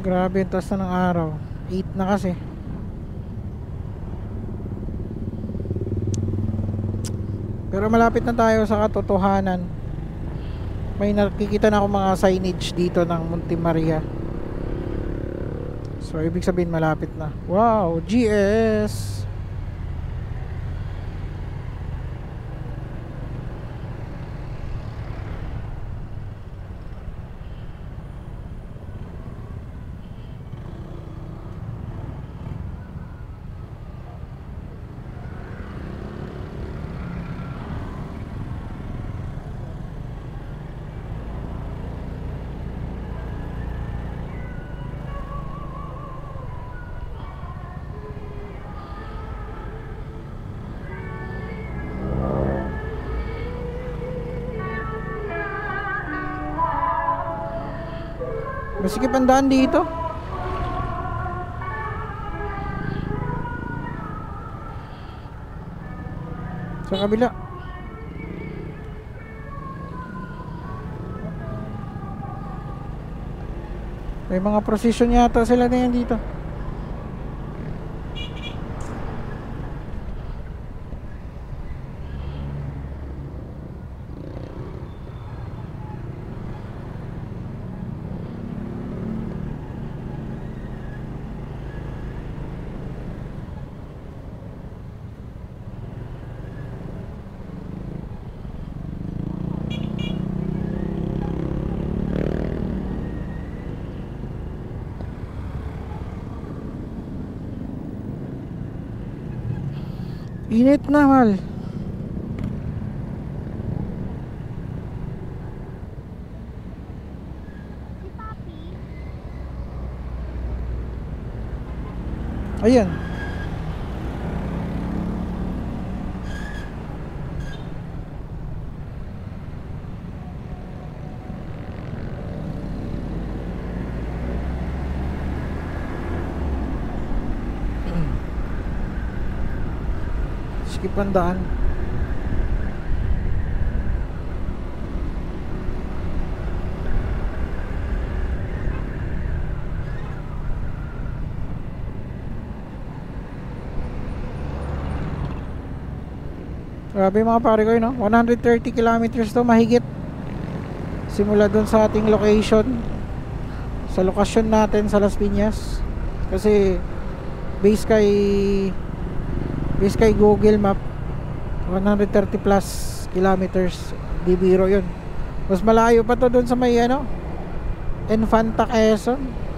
Grabe yung taas na ng araw. 8 na kasi. Pero malapit na tayo sa katotohanan. May nakikita na ako mga signage dito ng Monte Maria. So ibig sabihin malapit na. Wow, GS. Masikip ang daan dito. Sa kabila. May mga procession yata sila na yan dito. Init na, mahal. Ayan. Skip ang daan. Grabe mga pare ko yun, no? 130 kilometers to mahigit. Simula dun sa ating location. Sa lokasyon natin sa Las Piñas. Kasi base kay Google Map 130 plus kilometers. Di biro yun. Mas malayo pa to dun sa may ano, Infanta, Quezon.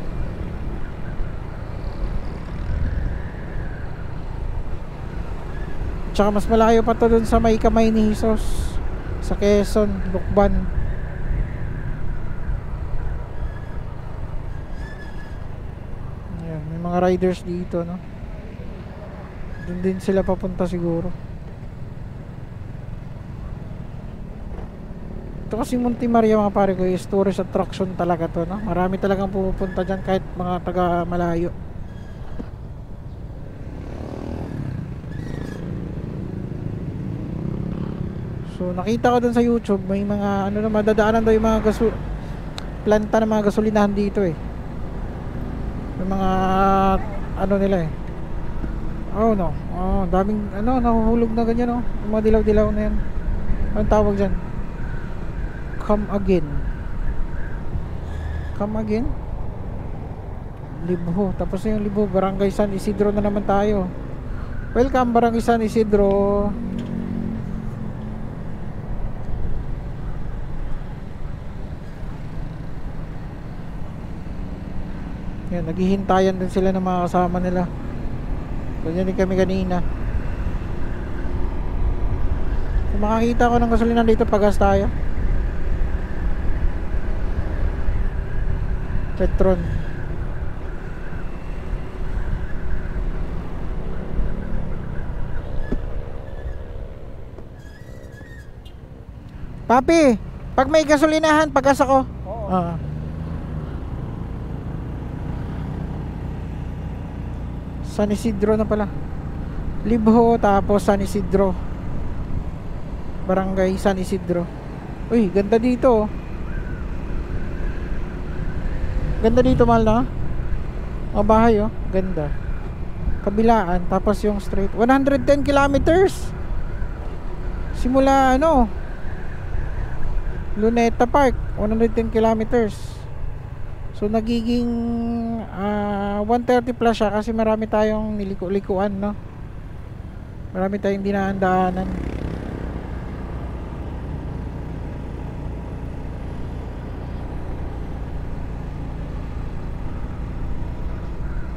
Tsaka mas malayo pa to dun sa may Kamay ni Jesus, sa Quezon, Lukban. Ayan, may mga riders dito, no? Dun din sila papunta siguro. Ito kasi Monte Maria mga pare ko, is tourist attraction talaga to, no? Marami talagang pumupunta dyan kahit mga taga malayo. So nakita ko dun sa YouTube, may mga ano na madadaanan daw yung mga planta ng mga gasolinahan dito eh. May mga ano nila eh. Oh no. Oh, daming ano nahuhulog na ganyan, oh. Yung mga dilaw-dilaw na yan. Anong tawag diyan? Come again. Come again? Libho. Tapos na yung Libho, Barangay San Isidro na naman tayo. Welcome Barangay San Isidro. Yan, naghihintayan din sila ng mga kasama nila. Ganyan din kami kanina. Kung makakita ko ng gasolinan dito, pagas tayo. Petron. Papi, pag may gasolinahan, pagas ako. Oo. San Isidro na pala. Libho, tapos San Isidro. Barangay San Isidro. Uy, ganda dito, oh. Ganda dito, mahal na. Mga bahay oh, ganda. Kabilaan, tapos yung straight 110 kilometers simula ano Luneta Park, 110 kilometers. So nagiging 130 plus siya kasi marami tayong niliko-likuan, no? Marami tayong dinaan-daanan.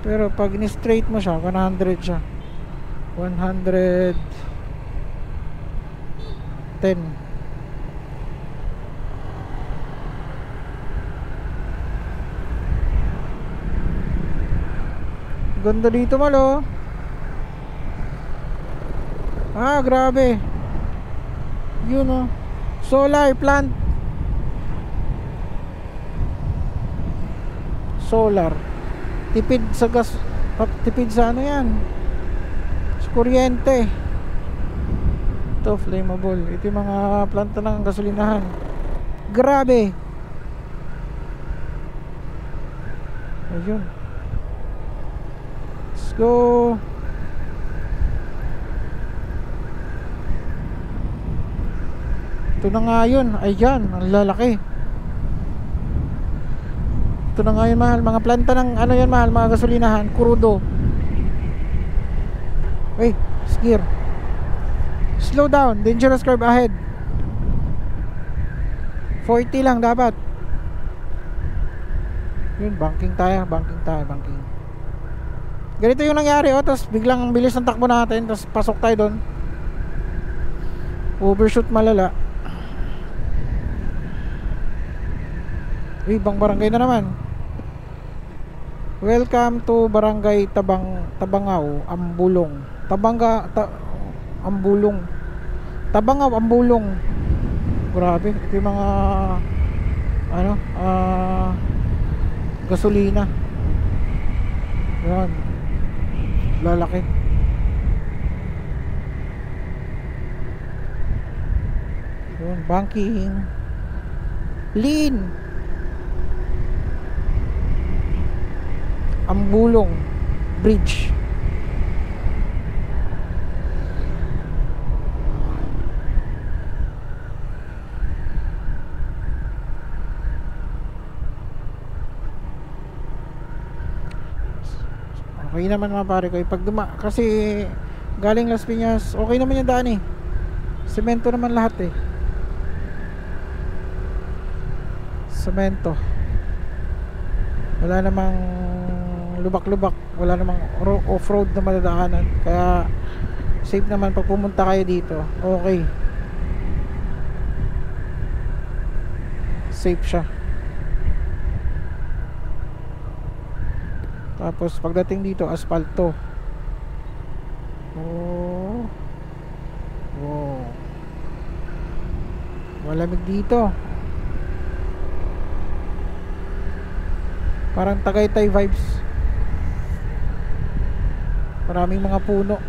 Pero pag ni-straight mo siya, 100 siya. 110. Ganda dito, malo. Ah, grabe. Yun oh. Solar plant. Solar. Tipid sa gas. Tipid sa ano yan, sa kuryente. Ito, flammable. Ito yung mga planta ng gasolinahan. Grabe. Ayun. Let's go. Ito na nga yun. Ayan, ang lalaki. Ito na nga yun, mahal. Mga planta ng ano yan, mahal. Mga gasolinahan, crudo. Wait, steer. Slow down, dangerous curve ahead. 40 lang dapat. Yun, banking tayo. Ganito yung nangyari, oh. Tapos biglang ang bilis ng takbo natin. Tapos pasok tayo doon. Overshoot malala. Uy, bang barangay na naman. Welcome to Barangay Tabangaw, Ambulong. Ambulong. Tabangaw, Ambulong. Grabe, ito yung mga ano, gasolina. Yan. Lalaki. Yun, banking. Lean. Ambulong Bridge. Okay naman mga pare ko. Pag kasi galing Las Piñas, okay naman yung daan eh. Semento naman lahat eh. Semento. Wala namang lubak-lubak. Wala namang off-road na madadaanan. Kaya safe naman pag pumunta kayo dito. Okay. Safe siya. Tapos pagdating dito, asfalto. Oh. Wow. Malamig dito. Parang Tagaytay vibes. Maraming mga puno.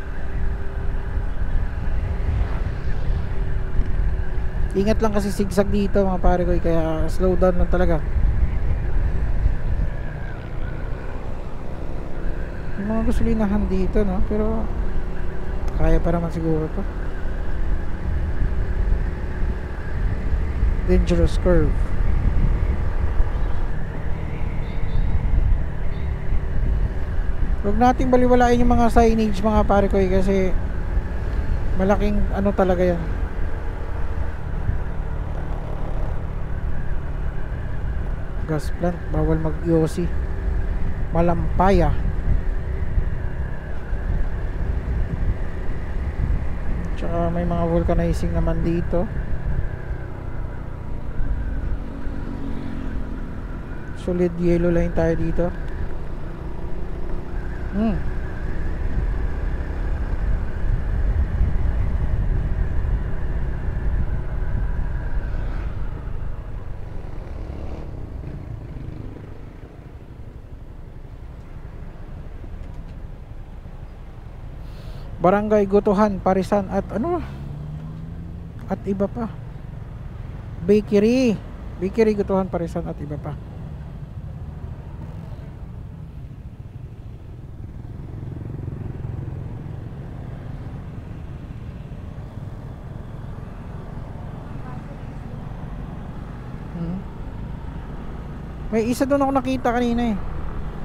Ingat lang kasi sigsag dito mga pare ko, kaya slow down lang talaga. Yung mga gasolinahan dito, no? Pero kaya pa naman siguro to. Dangerous curve. Huwag nating baliwalain yung mga signage mga pare ko kasi malaking ano talaga yan. Gas plant, bawal mag-yosi. Malampaya. Tsaka may mga vulcanizing naman dito. Solid yellow line tayo dito. Barangay Gotohan, Parisan at ano? At iba pa. Bakery Gotohan, Parisan at iba pa. May isa doon ako nakita kanina eh.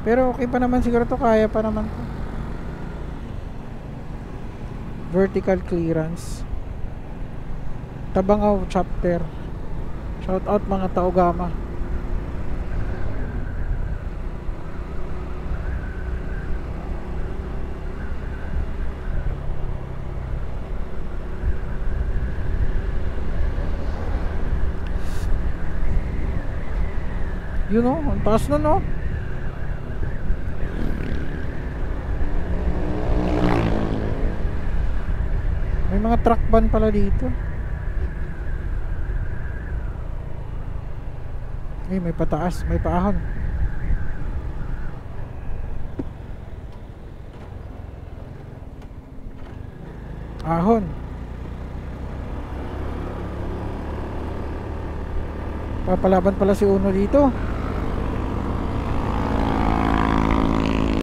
Pero okay pa naman siguro to, kaya pa naman to. Vertical clearance. Tabangaw chapter. Shout out mga Taogama. Yun o, ang taas na no. May mga truck van pala dito. Ay, may pataas, may paahon. Ahon. Papalaban pala si Uno dito.